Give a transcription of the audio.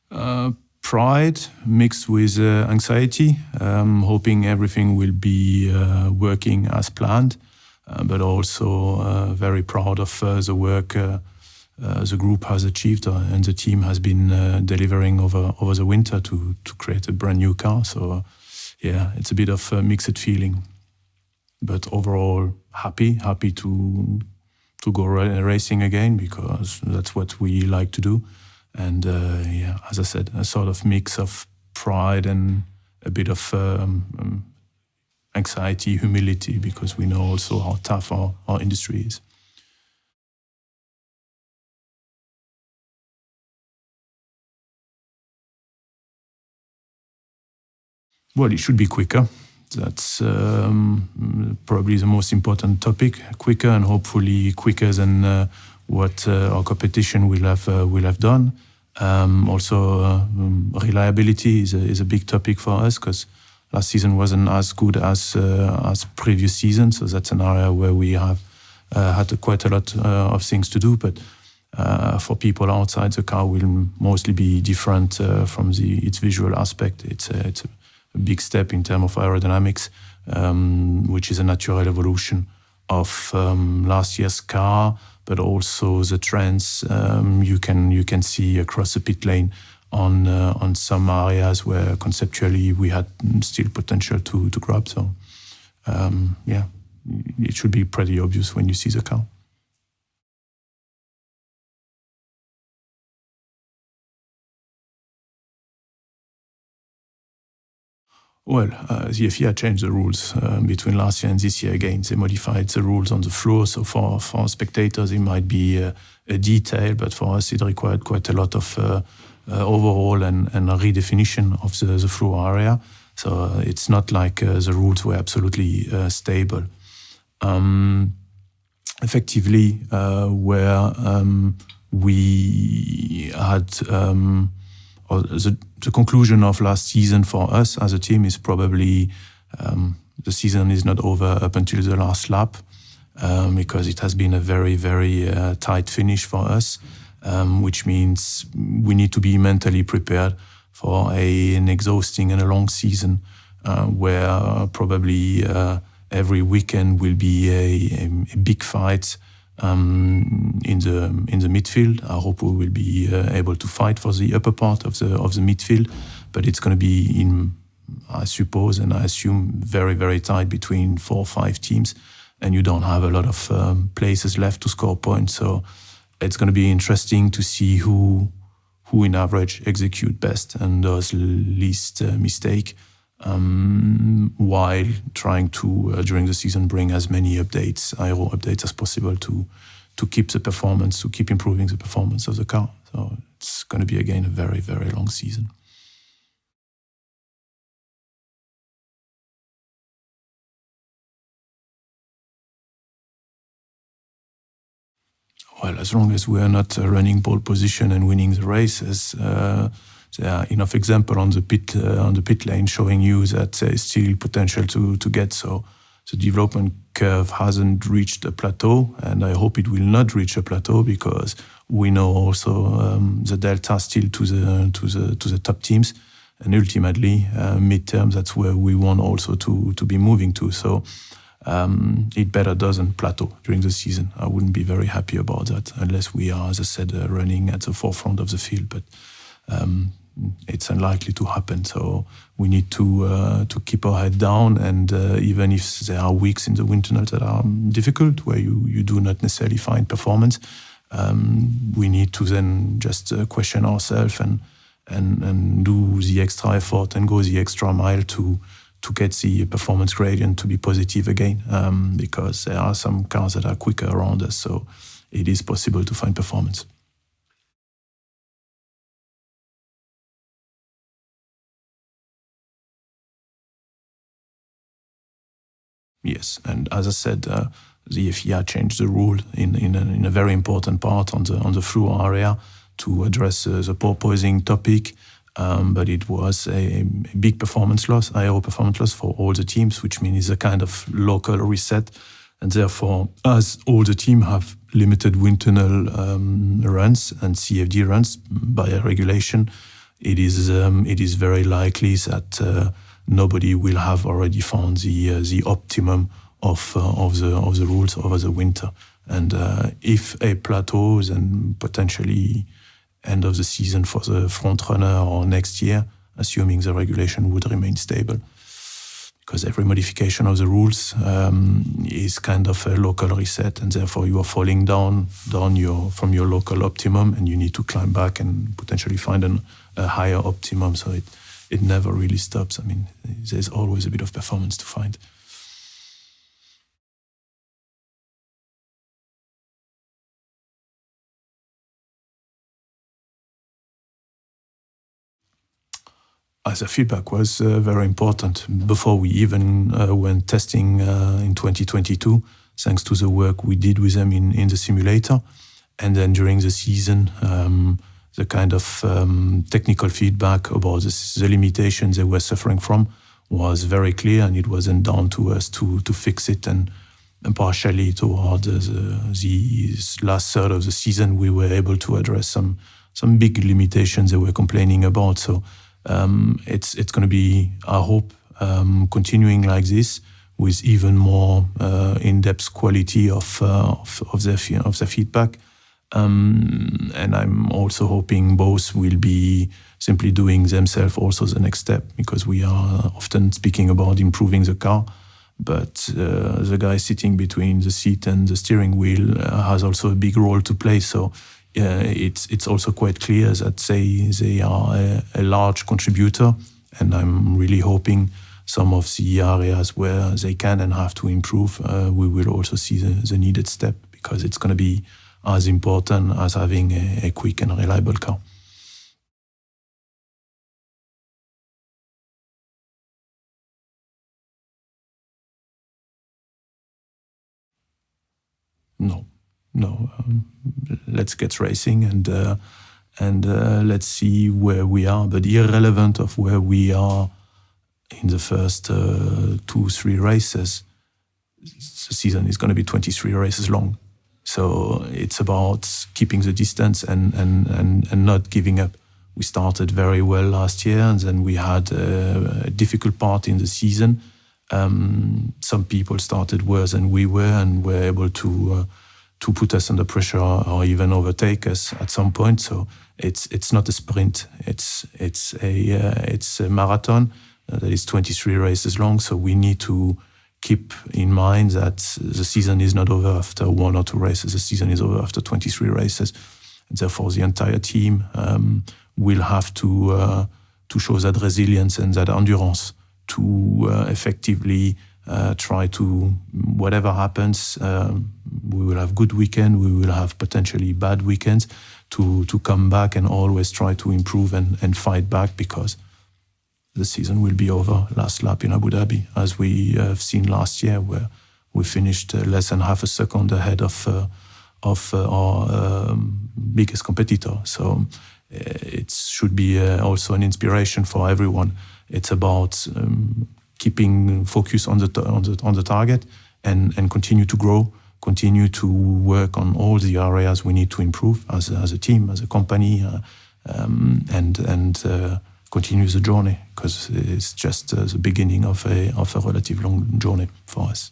Pride mixed with anxiety, hoping everything will be working as planned, but also very proud of the work the group has achieved and the team has been delivering over the winter to create a brand new car. So yeah, it's a bit of a mixed feeling, but overall happy to go racing again, because that's what we like to do. And yeah, as I said, a sort of mix of pride and a bit of anxiety, humility, because we know also how tough our industry is. Well, it should be quicker. That's probably the most important topic. Quicker, and hopefully quicker than what our competition will have done. Also, reliability is a big topic for us, because last season wasn't as good as previous season. So that's an area where we have had quite a lot of things to do. But for people outside, the car will mostly be different from its visual aspect. It's a big step in terms of aerodynamics, which is a natural evolution of last year's car, but also the trends you can see across the pit lane on some areas where conceptually we had still potential to grab. So yeah, it should be pretty obvious when you see the car. Well, the FIA changed the rules between last year and this year again. They modified the rules on the floor, so for spectators it might be a detail, but for us it required quite a lot of overhaul and a redefinition of the floor area. So it's not like the rules were absolutely stable. Effectively, where we had the conclusion of last season for us as a team is probably the season is not over up until the last lap, because it has been a very, very tight finish for us, which means we need to be mentally prepared for an exhausting and a long season, where probably every weekend will be a big fight in the midfield. I hope we will be able to fight for the upper part of the midfield, but it's going to be I suppose, and I assume, very, very tight between 4 or 5 teams, and you don't have a lot of places left to score points. So it's going to be interesting to see who in average execute best and does least mistake, while trying to, during the season, bring as many aero updates as possible to keep the performance, to keep improving the performance of the car. So it's going to be, again, a very, very long season. Well, as long as we are not running pole position and winning the races, there are enough examples on the pit lane showing you that there is still potential to get. So the development curve hasn't reached a plateau, and I hope it will not reach a plateau, because we know also the delta still to the top teams, and ultimately midterm, that's where we want also to be moving to. So it better doesn't plateau during the season. I wouldn't be very happy about that unless we are, as I said, running at the forefront of the field. But it's unlikely to happen. So we need to keep our head down, and even if there are weeks in the wind tunnel that are difficult, where you do not necessarily find performance, we need to then just question ourselves and do the extra effort and go the extra mile to get the performance gradient to be positive again, because there are some cars that are quicker around us, so it is possible to find performance. Yes, and as I said, the FIA changed the rule in a very important part on the floor area to address the porpoising topic. But it was a big performance loss, aero performance loss for all the teams, which means it's a kind of local reset. And therefore, as all the teams have limited wind tunnel runs and CFD runs by regulation, it is very likely that nobody will have already found the optimum of the rules over the winter. And if it plateaus and potentially end of the season for the front runner or next year, assuming the regulation would remain stable, because every modification of the rules is kind of a local reset, and therefore you are falling down from your local optimum, and you need to climb back and potentially find a higher optimum. So it never really stops. I mean, there's always a bit of performance to find. As the feedback was very important before we even went testing in 2022, thanks to the work we did with them in the simulator. And then during the season, the kind of technical feedback about the limitations they were suffering from was very clear, and it wasn't down to us to fix it. And partially toward the last third of the season, we were able to address some big limitations they were complaining about. So it's going to be, I hope, continuing like this with even more in-depth quality of their feedback. And I'm also hoping both will be simply doing themselves also the next step, because we are often speaking about improving the car, but the guy sitting between the seat and the steering wheel has also a big role to play. So it's also quite clear that they are a large contributor, and I'm really hoping some of the areas where they can and have to improve, we will also see the needed step, because it's going to be as important as having a quick and reliable car. No. Let's get racing and let's see where we are. But irrelevant of where we are in the first 2-3 races, the season is going to be 23 races long. So it's about keeping the distance and not giving up. We started very well last year, and then we had a difficult part in the season. Some people started worse than we were, and were able to put us under pressure or even overtake us at some point. So it's not a sprint. It's a marathon that is 23 races long. So we need to keep in mind that the season is not over after 1 or 2 races. The season is over after 23 races. And therefore, the entire team will have to show that resilience and that endurance to effectively try to, whatever happens, we will have good weekend, we will have potentially bad weekends, to come back and always try to improve and fight back, because the season will be over last lap in Abu Dhabi, as we have seen last year, where we finished less than half a second ahead of our biggest competitor. So it should be also an inspiration for everyone. It's about keeping focus on the target and continue to grow, continue to work on all the areas we need to improve as a team, as a company, and continue the journey, because it's just the beginning of a relatively long journey for us.